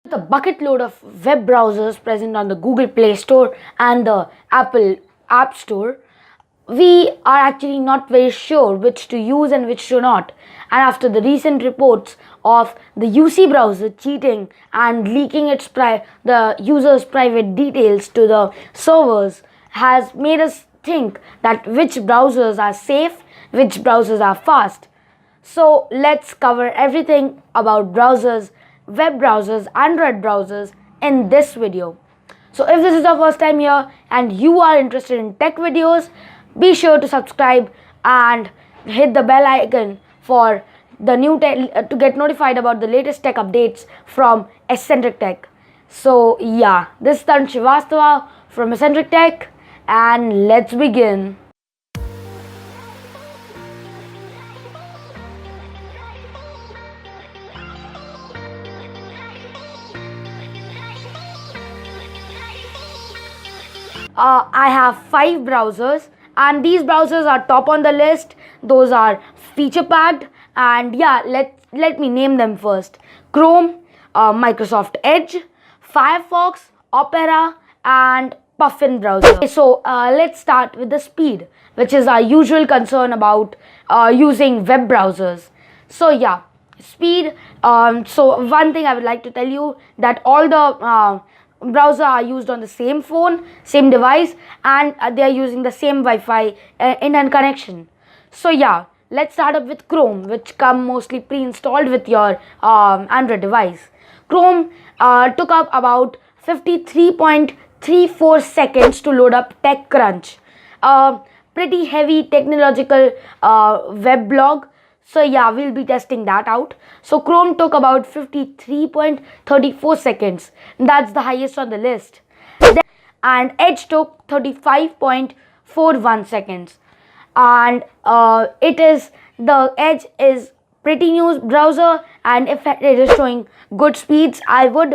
The bucket load of web browsers present on the Google Play Store and the Apple App Store, we are actually not very sure which to use and which to not. And after the recent reports of the UC browser cheating and leaking the user's private details to the servers, has made us think that which browsers are safe, which browsers are fast. So let's cover everything about browsers, web browsers, Android browsers in this video. So if this is your first time here and you are interested in tech videos, be sure to subscribe and hit the bell icon for the new to get notified about the latest tech updates from Eccentric Tech. So yeah, this is Tarun Srivastava from Eccentric Tech, and let's begin. I have 5 browsers, and these browsers are top on the list. Those are feature packed, and yeah, let me name them first: Chrome, Microsoft Edge, Firefox, Opera, and Puffin browser. Okay, so let's start with the speed, which is our usual concern about using web browsers. So yeah, speed. So one thing I would like to tell you, that all the browser are used on the same phone, same device, and they are using the same Wi-Fi internet connection. So yeah, let's start up with Chrome, which come mostly pre-installed with your Android device. Chrome took up about 53.34 seconds to load up TechCrunch, pretty heavy technological web blog. So yeah, we'll be testing that out. So Chrome took about 53.34 seconds. That's the highest on the list. And Edge took 35.41 seconds. And the Edge is pretty new browser, and if it is showing good speeds, I would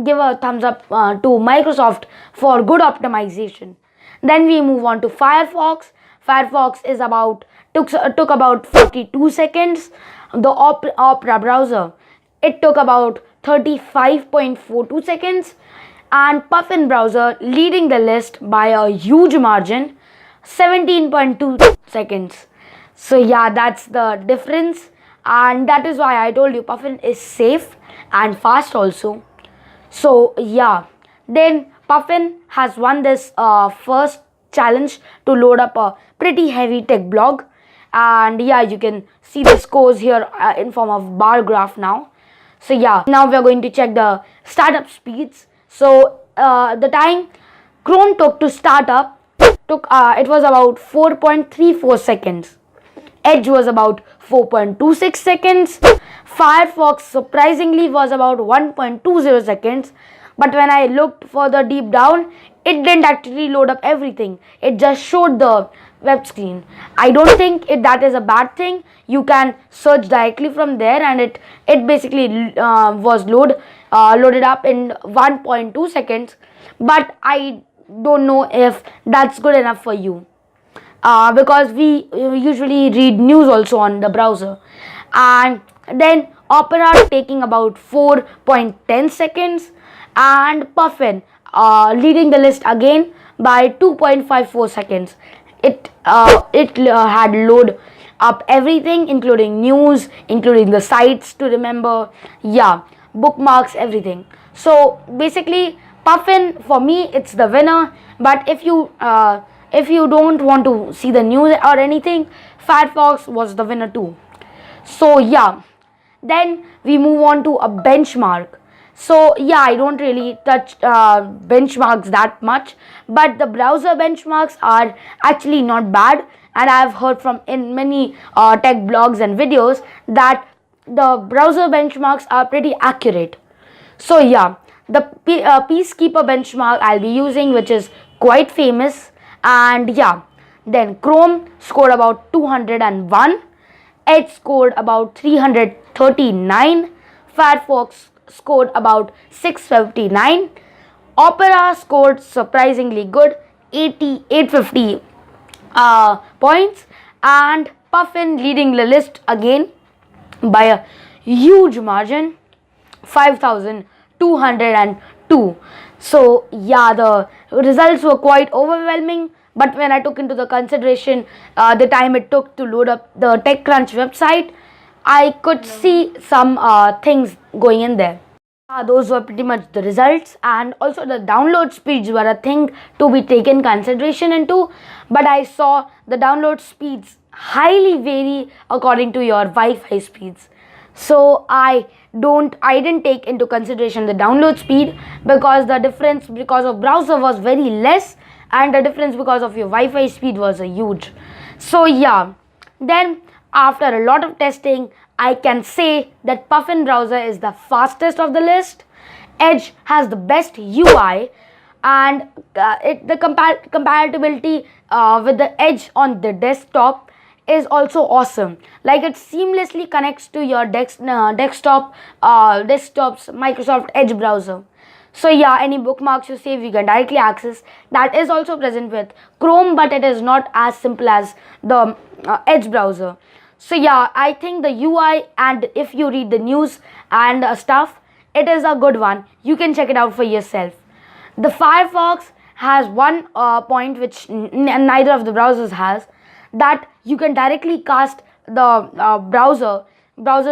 give a thumbs up to Microsoft for good optimization. Then we move on to Firefox. Firefox is took about 42 seconds. The Opera browser, it took about 35.42 seconds, and Puffin browser leading the list by a huge margin, 17.2 seconds. So yeah, that's the difference, and that is why I told you Puffin is safe and fast also. So yeah, then Puffin has won this first challenge to load up a pretty heavy tech blog, and yeah, you can see the scores here in form of bar graph now. So yeah, now we are going to check the startup speeds. So the time Chrome took to start up it was about 4.34 seconds. Edge was about 4.26 seconds. Firefox surprisingly was about 1.20 seconds. But when I looked further deep down, it didn't actually load up everything. It just showed the web screen. I don't think that is a bad thing. You can search directly from there, and it basically was loaded up in 1.2 seconds. But I don't know if that's good enough for you, because we usually read news also on the browser. And then Opera taking about 4.10 seconds, and Puffin leading the list again by 2.54 seconds. It had load up everything, including news, including the sites to remember, yeah, bookmarks, everything. So basically, Puffin for me, it's the winner. But if you don't want to see the news or anything, Firefox was the winner too. So yeah, then we move on to a benchmark. So yeah, I don't really touch benchmarks that much, but the browser benchmarks are actually not bad, and I've heard from in many tech blogs and videos that the browser benchmarks are pretty accurate. So yeah, the Peacekeeper benchmark I'll be using, which is quite famous. And yeah, then Chrome scored about 201, Edge scored about 339, Firefox scored about 659, Opera scored surprisingly good, 850 points, and Puffin leading the list again by a huge margin, 5202. So yeah, the results were quite overwhelming, but when I took into the consideration the time it took to load up the TechCrunch website, I could see some things going in there. Those were pretty much the results, and also the download speeds were a thing to be taken consideration into, but I saw the download speeds highly vary according to your Wi-Fi speeds. So I didn't take into consideration the download speed, because the difference because of browser was very less, and the difference because of your Wi-Fi speed was a huge. So yeah, then after a lot of testing, I can say that Puffin browser is the fastest of the list. Edge has the best UI, and the compatibility with the Edge on the desktop is also awesome. Like, it seamlessly connects to your desktop's Microsoft Edge browser. So yeah, any bookmarks you save, you can directly access. That is also present with Chrome, but it is not as simple as the Edge browser. So yeah, I think the UI, and if you read the news and stuff, it is a good one. You can check it out for yourself. The Firefox has one point which neither of the browsers has, that you can directly cast the browser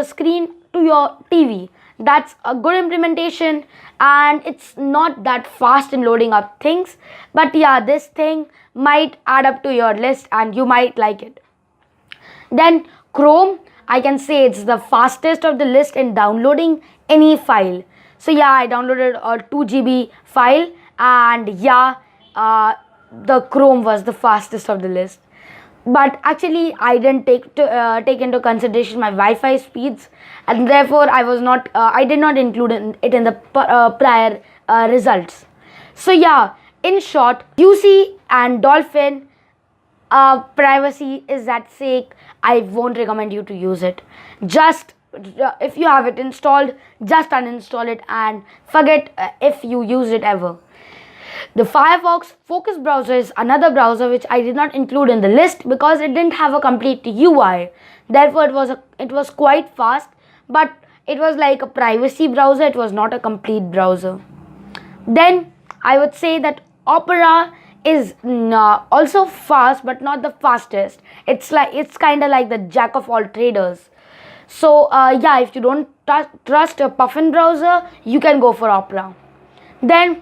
screen to your TV. That's a good implementation, and it's not that fast in loading up things, but yeah, this thing might add up to your list and you might like it. Then Chrome, I can say it's the fastest of the list in downloading any file. So yeah, I downloaded a 2 GB file, and yeah, the Chrome was the fastest of the list. But actually, I didn't take into consideration my Wi-Fi speeds, and therefore I did not include it in the prior results. So yeah, in short, UC and Dolphin, privacy is at stake. I won't recommend you to use it. Just if you have it installed, just uninstall it and forget if you use it ever. The Firefox Focus browser is another browser which I did not include in the list because it didn't have a complete UI. Therefore, it was quite fast, but it was like a privacy browser. It was not a complete browser. Then I would say that Opera is also fast, but not the fastest. It's kind of like the jack of all traders. So yeah, if you don't trust a Puffin browser, you can go for Opera. Then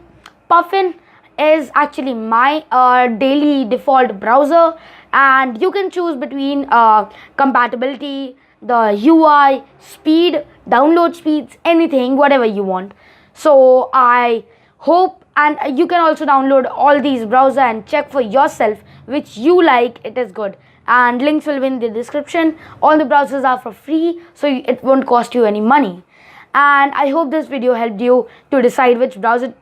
Puffin is actually my daily default browser, and you can choose between compatibility, the UI, speed, download speeds, anything, whatever you want. So I hope, and you can also download all these browser and check for yourself which you like. It is good, and links will be in the description. All the browsers are for free, so it won't cost you any money. And I hope this video helped you to decide which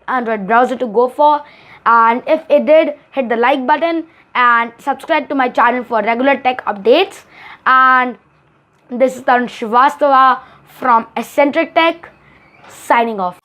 Android browser to go for. And if it did, hit the like button and subscribe to my channel for regular tech updates. And this is Tarun Srivastava from Eccentric Tech, signing off.